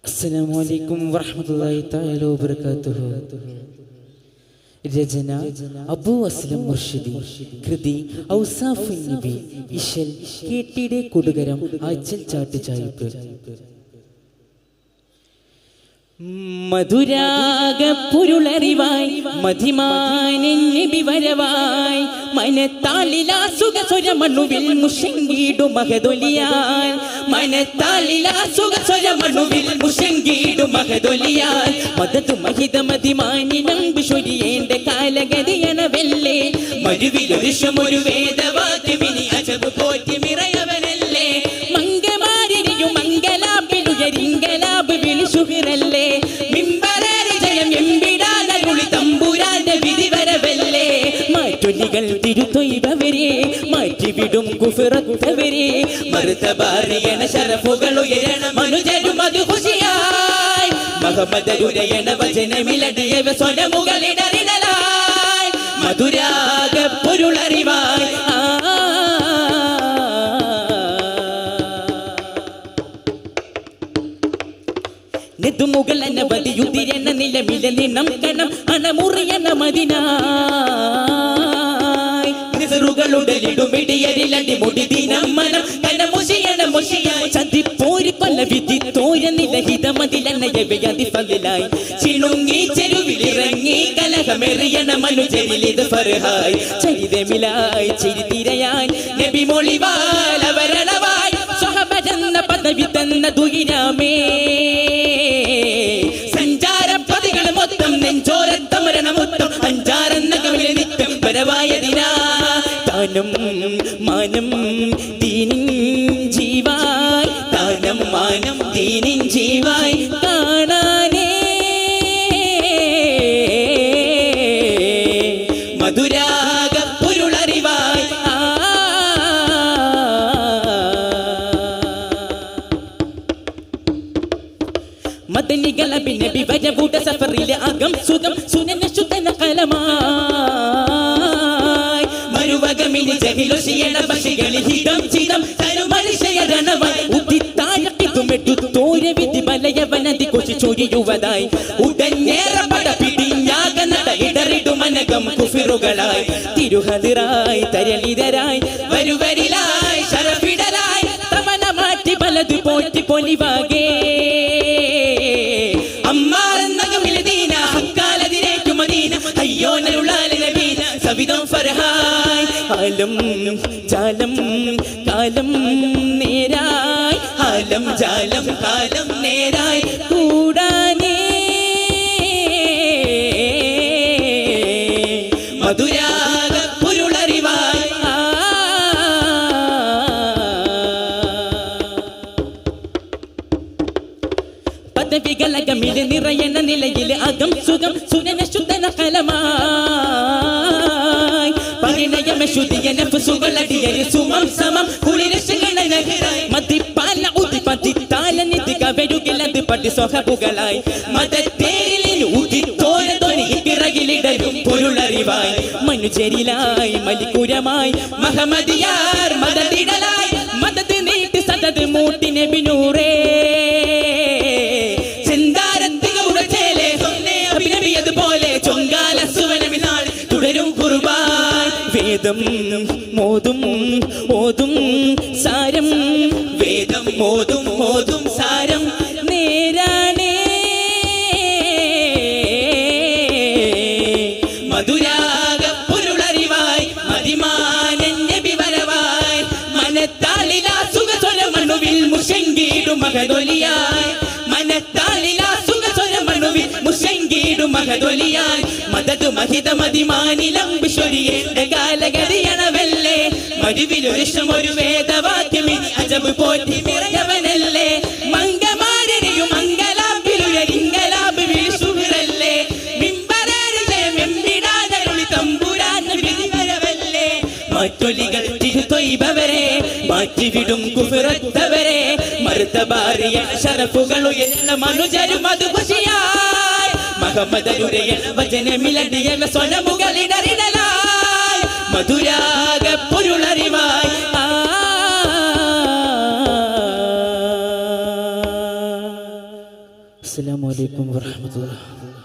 അസ്സലാമു അലൈക്കും വറഹ്മത്തുള്ളാഹി തആല വബറകാതുഹു. രചന അബൂ അസ്ലം മുർഷിദി. കൃതി ഔസാഫുൻ നബി. ഇശൽ കേട്ടിടെ കൊടുകരം ആച്ചൽ ചാട്ട് ചായ്പ്. മധുരാഗ പുരുളറിവായി മധിമാനൻ നബി വരവായി മനത്താളിലാ സുഖസ്വരമണുവിൽ മുഷങ്കീടു മഹദൊലിയാൽ മനത്താളിലാ സുഖസ്വരമണുവിൽ മുഷങ്കീടു മഹദൊലിയാൽ മദതു മഹിത മധിമാനിനം വിശ്വരിയേണ്ട കാലഗതിയണവല്ലേ മരുവിലൊരുഷമൊരു വേദവാക്യമിനി അജബ് പോറ്റി മിറയവനല്ലേ മംഗമാരിയും മംഗലാബിലുയരിങ്കലാബ് വിളിശുഹിറല്ലേ മിമ്പരേറി ജയം എമ്പിടാനരുളി തമ്പുരാന്റെ വിധിവരവല്ലേ മാറ്റൊലികൾ തിരുത്തൊയ്വരെ മാറ്റിവിടും കുഫിറത്തവരെ മറുതബാറിയണ ശരഫുകൾ ഉയരണം മനുജരും അത് ഖുശിയായി മഹമ്മദരുരയണ വചനമിലടിയവ സ്വനമുകളിടറിടലായി മധുരാഗ പൊരുളറിവായി നെതുമുകളനവധി യുതിരന നിലമില നിണം കണം അണമുറിയണ മദിനായി നിസറുകളുടലിടുമിടിയരിലടി മുടി ദിനം മനം കനമുഷിയണ മുഷിയായി ചതിപ്പോരി പല വിധി തോര നിലഹിത മതിലനയവയതി ഫലിലായി ചിണുങ്ങി ചെരുവിലിറങ്ങി കലഹമെറിയണ മനുജരിലിത് ഫർഹായി ചരിതമിലായി ചിരിതിരയായി നബി മൊളിവാൽ അവരണവായി സ്വഹബജന്ന പദവി തന്ന ദുഹിരാമേ സഞ്ചാരപതികൾ മൊത്തം നെഞ്ചോരത്തമരണ മൊത്തം അഞ്ചാരെന്ന കവിലെ നിത്യം പരവായതിനാ താനം മാനം ദീനിൻ ജീവായി താനം മാനം ദീനിൻ ജീവായി കാണാനേ മധുരാഗ പൊരുളറിവായി മദനികളബി നബി വരവൂട സഫറിലെ അകം സുഖം സുനന ശുദ്ധന കലമായി മരുവകമിനി ജഹിലൊശിയണ പക്ഷികളിൽ ഹിതം ചിതം തരുമരിശയരണവായി ഉദിത്താഴക്കിതുമെട്ടു തോര വിധി മലയവനതി കൊശി ചൊരിയുവതായി ഉടഞ്ഞേറ പട പിടിഞ്ഞാകനട ഇടറിടുമനകം കുഫിറുകളായി തിരുഹതിറായി തരളിതരായി വരുവരിലായി ശരഫിടലായി തമന മാറ്റി പലതു പോറ്റി പൊലിവാകേ സവിധം ഫർഹായ് ആലം ജാലം കാലം നേരായ് ആലം ജാലം കാലം നേരായ് കൂടാനേ മധുരാഗ പൊരുളറിവായ് പദവികളകമില് നിറയണ നിലയില് അകം സുഖം സുനന ശുദ്ധന കലമായി പരിണയമ ശുദ്ധിയ നഫ്സുകളടിയരി സുമം സമം കുളിരശകള നഗരായി മതിപ്പാല ഉദിപതിത്താല നിധിക വരുകിലത് പടി സ്വഹബുകളായി മതത്തേരിലിൽ ഉദിത്തോര തൊനി പിറകിലിടലും പൊരുളറിവായി മനുജരിലായി മലിക്കുരമായി മഹമ്മദിയാർ മദതിടലായി മദത് നീട്ടി സദത് മൂട്ടി നബിനൂറേ വേദം മോതും ഓതും സാരം വേദം മോതും ഓതും സാരം നേരാണേ മധുരാഗ പൊരുളറിവായി മതിമാനൻ നബി വരവായി മനത്താളിലാ സുഖസ്വരമണുവിൽ മുഷങ്കീടു മഹദൊലിയായി മനത്താളിലാ സുഖസ്വരമണുവിൽ മുഷങ്കീടു മഹദൊലിയായി മദതു മഹിത മതിമാനിലം വിശ്വരിയേണ്ട കാലഗതിയണവല്ലേ മരുവിലൊരുഷമൊരു വേദവാക്യമിനി അജബ് പോറ്റി മിറയവനല്ലേ മംഗമാരിയും മംഗലാബിലുയരിങ്കലാബ് വിളിശുഹിറല്ലേ മിമ്പരേറി ജയം എമ്പിടാനരുളി തമ്പുരാന്റെ വിധിവരവല്ലേ മാറ്റൊലികൾ തിരുത്തൊയ്വരെ മാറ്റിവിടും കുഫിറത്തവരെ മറുതബാറിയ ശരഫുകൾ ഉയരുന്ന മനുജരും അത് ഖുശിയായി മഹമ്മദരുരയണ വചനമിലടിയവ സ്വനമുകളിടറിടലായി മധുരാഗ പൊരുളറിവായി അസ്സലാമു അലൈക്കും വറഹ്മത്തുള്ളാഹി.